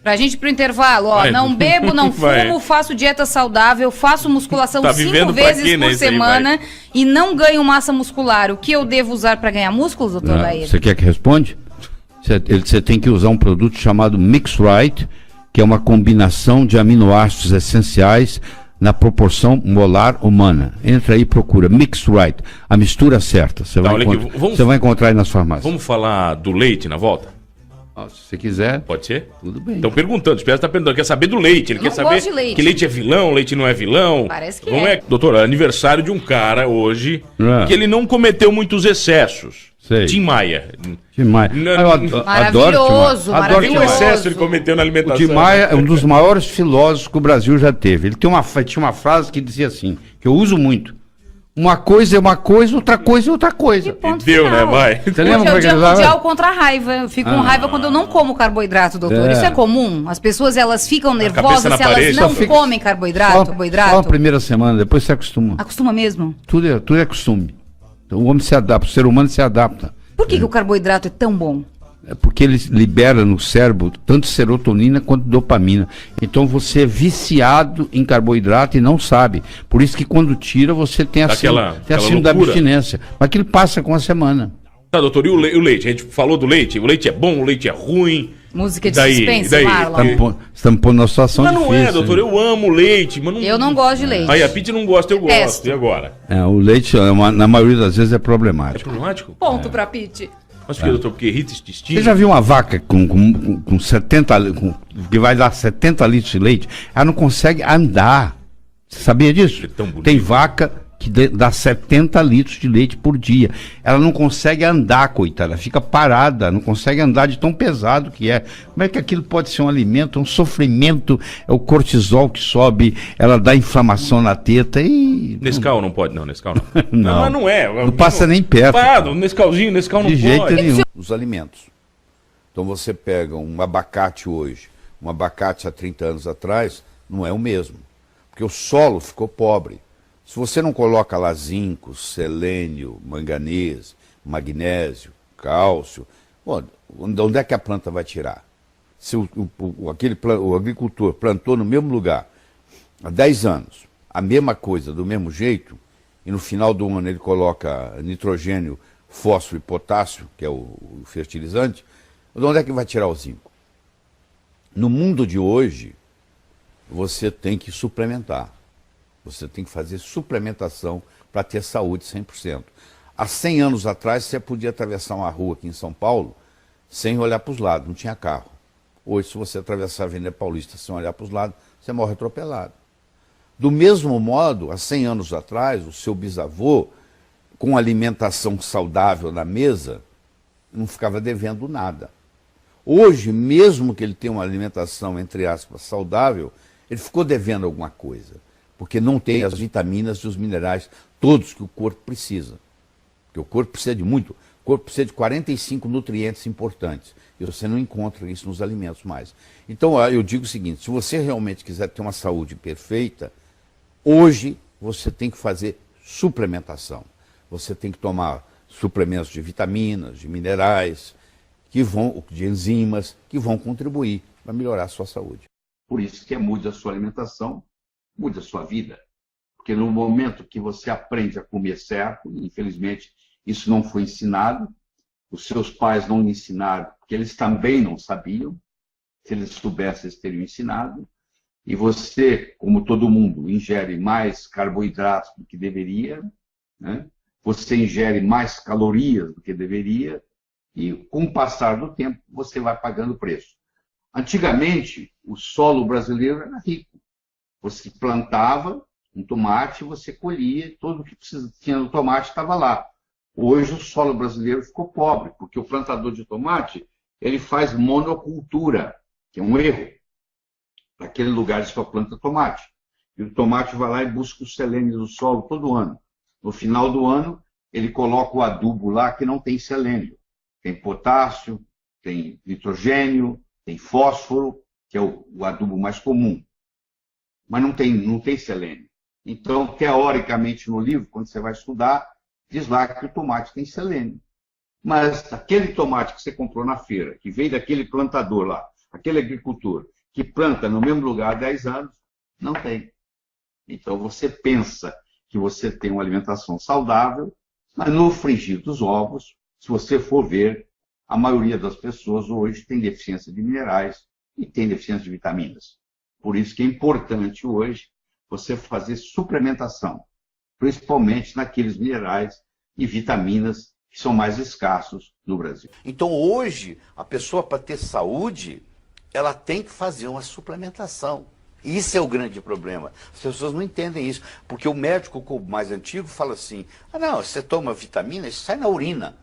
Pra gente ir pro intervalo, ó, Vai. não bebo, não Vai. fumo, faço dieta saudável, faço musculação Tá 5 vivendo pra vezes quê, né, por isso aí, semana vai. e não ganho massa muscular. O que eu devo usar pra ganhar músculos, doutor Lair? Você quer que responde? Você tem que usar um produto chamado Mix-Right, que é uma combinação de aminoácidos essenciais na proporção molar humana. Entra aí e procura Mix-Right, a mistura certa. Você Tá, vai, olha aqui, vamos- vai encontrar aí nas farmácias. Vamos falar do leite na volta? Se você quiser, Pode ser? tudo bem. Estão perguntando, o está perguntando, quer saber do leite. Ele Eu quer não saber gosto de leite. que leite é vilão, leite não é vilão. Parece que Vamos é. Doutor, é aniversário de um cara hoje que ele não cometeu muitos excessos. Sei. Tim Maia. Tim Maia. Não- Eu adoro Tim Maia. Maravilhoso, Adoro Tim Nenhum Maia. excesso ele cometeu na O alimentação. Tim Maia é um dos maiores filósofos que o Brasil já teve. Ele tinha uma frase que dizia assim, que eu uso muito. Uma coisa é uma coisa, outra coisa é outra coisa. Ponto Deu, final. né? Vai. Você Hoje lembra é como o é que dia ele usava? mundial contra a raiva. Eu fico com raiva quando eu não como carboidrato, doutor. É. Isso é comum? As pessoas, elas ficam cabeça nervosas na se elas parede, não só fica- comem carboidrato, Só a carboidrato? primeira semana, depois você acostuma. Acostuma mesmo? Tudo é costume. Então, o homem se adapta, o ser humano se adapta. Por que o carboidrato é tão bom? É porque ele libera no cérebro tanto serotonina quanto dopamina. Então você é viciado em carboidrato e não sabe. Por isso que quando tira, você tem a Dá aquela síndrome da loucura. abstinência. Mas aquilo passa com a semana. Tá, doutor, e o leite? A gente falou do leite. O leite é bom, o leite é ruim. Música de Daí- suspense, daí? Marlon. Estamos pondo numa situação Mas não difícil. é, doutor. hein? Eu amo leite. Mas Eu não gosto de leite. Aí a Pete não gosta, eu gosto. Detesto. E agora? O leite, na maioria das vezes, é É problemático. problemático? Ponto pra Pete. Mas por que, doutor? Porque irrita esse intestino? Você já viu uma vaca com 70, que vai dar 70 litros de leite? Ela não consegue andar. Você sabia disso? É tão bonito. Tem vaca que dá 70 litros de leite por dia. Ela não consegue andar, coitada. Ela fica parada, não consegue andar de tão pesado que é. Como é que aquilo pode ser um alimento, um sofrimento? É o cortisol que sobe, ela dá inflamação na teta e... Nescau não pode, não. Nescau não. Não. Mas não é. Não passa nem perto. Pá, Nescauzinho, Nescau não De jeito pode. nenhum. Os alimentos. Então você pega um abacate hoje, um abacate há 30 anos atrás, não é o mesmo. Porque o solo ficou pobre. Se você não coloca lá zinco, selênio, manganês, magnésio, cálcio, bom, onde é que a planta vai tirar? Se o agricultor plantou no mesmo lugar há 10 anos, a mesma coisa, do mesmo jeito, e no final do ano ele coloca nitrogênio, fósforo e potássio, que é o fertilizante, de onde é que vai tirar o zinco? No mundo de hoje, você tem que suplementar. Você tem que fazer suplementação para ter saúde 100%. Há 100 anos atrás, você podia atravessar uma rua aqui em São Paulo sem olhar para os lados, não tinha carro. Hoje, se você atravessar a Avenida Paulista sem olhar para os lados, você morre atropelado. Do mesmo modo, há 100 anos atrás, o seu bisavô, com alimentação saudável na mesa, não ficava devendo nada. Hoje, mesmo que ele tenha uma alimentação, entre aspas, saudável, ele ficou devendo alguma coisa, porque não tem as vitaminas e os minerais todos que o corpo precisa. Porque o corpo precisa de muito. O corpo precisa de 45 nutrientes importantes. E você não encontra isso nos alimentos mais. Então, eu digo o seguinte, se você realmente quiser ter uma saúde perfeita, hoje você tem que fazer suplementação. Você tem que tomar suplementos de vitaminas, de minerais, de enzimas, que vão contribuir para melhorar a sua saúde. Por isso que mude a sua alimentação, mude a sua vida. Porque no momento que você aprende a comer certo, infelizmente isso não foi ensinado, os seus pais não lhe ensinaram, porque eles também não sabiam, se eles soubessem, eles teriam ensinado, e você, como todo mundo, ingere mais carboidratos do que deveria, né? Você ingere mais calorias do que deveria, e com o passar do tempo você vai pagando preço. Antigamente, o solo brasileiro era rico. Você plantava um tomate, você colhia, tudo que tinha no tomate estava lá. Hoje o solo brasileiro ficou pobre, porque o plantador de tomate ele faz monocultura, que é um erro. Naquele lugar só planta tomate. E o tomate vai lá e busca o selênio do solo todo ano. No final do ano, ele coloca o adubo lá que não tem selênio. Tem potássio, tem nitrogênio, tem fósforo, que é o adubo mais comum. Mas não tem selênio. Então, teoricamente, no livro, quando você vai estudar, diz lá que o tomate tem selênio. Mas aquele tomate que você comprou na feira, que veio daquele plantador lá, aquele agricultor, que planta no mesmo lugar há 10 anos, não tem. Então você pensa que você tem uma alimentação saudável, mas no frigir dos ovos, se você for ver, a maioria das pessoas hoje tem deficiência de minerais e tem deficiência de vitaminas. Por isso que é importante hoje você fazer suplementação, principalmente naqueles minerais e vitaminas que são mais escassos no Brasil. Então hoje, a pessoa para ter saúde, ela tem que fazer uma suplementação. Isso é o grande problema. As pessoas não entendem isso, porque o médico mais antigo fala assim, não, você toma vitamina, isso sai na urina.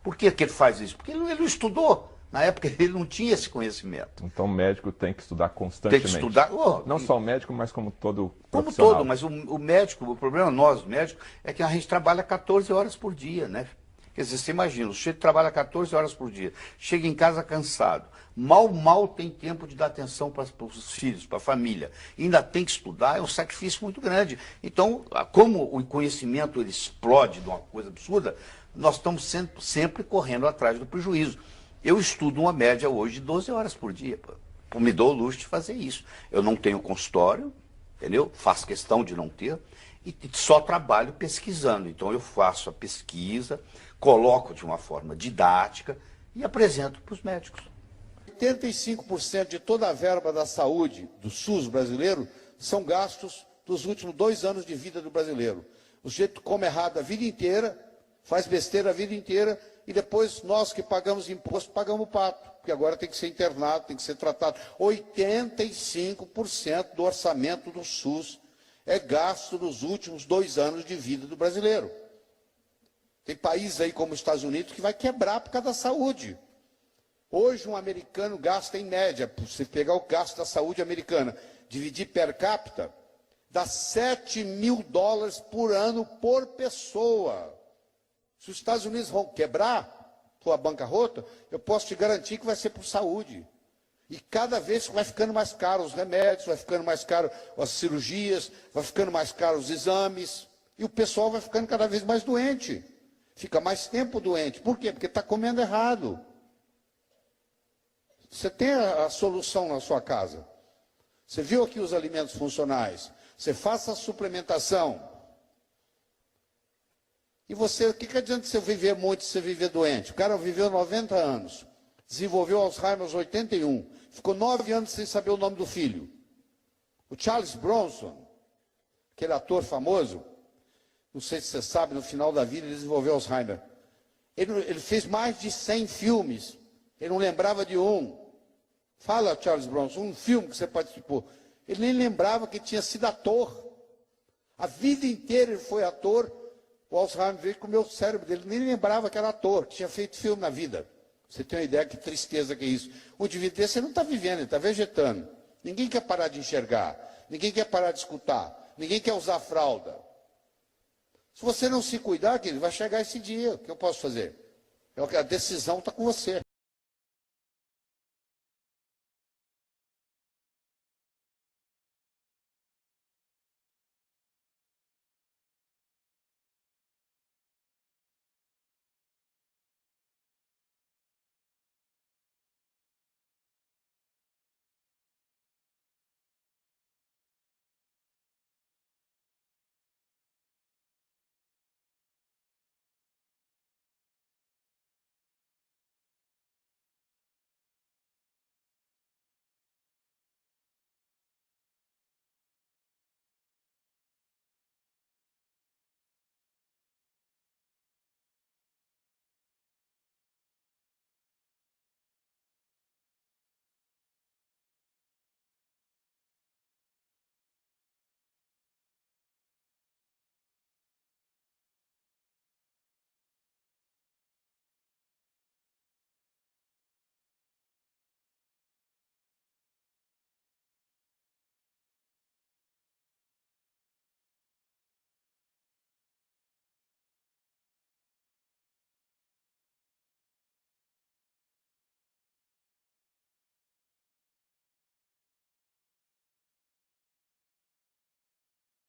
Por que ele faz isso? Porque ele não estudou. Na época ele não tinha esse conhecimento. Então o médico tem que estudar constantemente. Tem que estudar. Não só o médico, mas como todo como profissional. todo, mas o médico, o problema nós, médicos, é que a gente trabalha 14 horas por dia, né? Quer dizer, você imagina, o sujeito trabalha 14 horas por dia, chega em casa cansado, mal tem tempo de dar atenção para os filhos, para a família, e ainda tem que estudar, é um sacrifício muito grande. Então, como o conhecimento ele explode de uma coisa absurda, nós estamos sempre correndo atrás do prejuízo. Eu estudo uma média hoje de 12 horas por dia, me dou o luxo de fazer isso. Eu não tenho consultório, entendeu? Faço questão de não ter, e só trabalho pesquisando. Então eu faço a pesquisa, coloco de uma forma didática e apresento para os médicos. 85% de toda a verba da saúde do SUS brasileiro são gastos dos últimos 2 anos de vida do brasileiro. O sujeito come errado a vida inteira, faz besteira a vida inteira, e depois nós que pagamos imposto, pagamos o pato, porque agora tem que ser internado, tem que ser tratado. 85% do orçamento do SUS é gasto nos últimos 2 anos de vida do brasileiro. Tem países aí como os Estados Unidos que vai quebrar por causa da saúde. Hoje um americano gasta em média, se você pegar o gasto da saúde americana, dividir per capita, dá $7.000 por ano por pessoa. Se os Estados Unidos vão quebrar, for a bancarrota, eu posso te garantir que vai ser por saúde. E cada vez vai ficando mais caro os remédios, vai ficando mais caro as cirurgias, vai ficando mais caro os exames, e o pessoal vai ficando cada vez mais doente. Fica mais tempo doente. Por quê? Porque está comendo errado. Você tem a solução na sua casa. Você viu aqui os alimentos funcionais. Você faça a suplementação. E você, o que adianta você viver muito se você viver doente? O cara viveu 90 anos, desenvolveu Alzheimer aos 81, ficou 9 anos sem saber o nome do filho. O Charles Bronson, aquele ator famoso, não sei se você sabe, no final da vida ele desenvolveu Alzheimer. Ele fez mais de 100 filmes, ele não lembrava de um. Fala, Charles Bronson, um filme que você participou. Ele nem lembrava que tinha sido ator. A vida inteira ele foi ator. O Alzheimer veio com o meu cérebro dele, nem lembrava que era ator, que tinha feito filme na vida. Você tem uma ideia que tristeza que é isso. O indivíduo desse você não está vivendo, ele está vegetando. Ninguém quer parar de enxergar, ninguém quer parar de escutar, ninguém quer usar fralda. Se você não se cuidar, querido, vai chegar esse dia, o que eu posso fazer? A decisão está com você.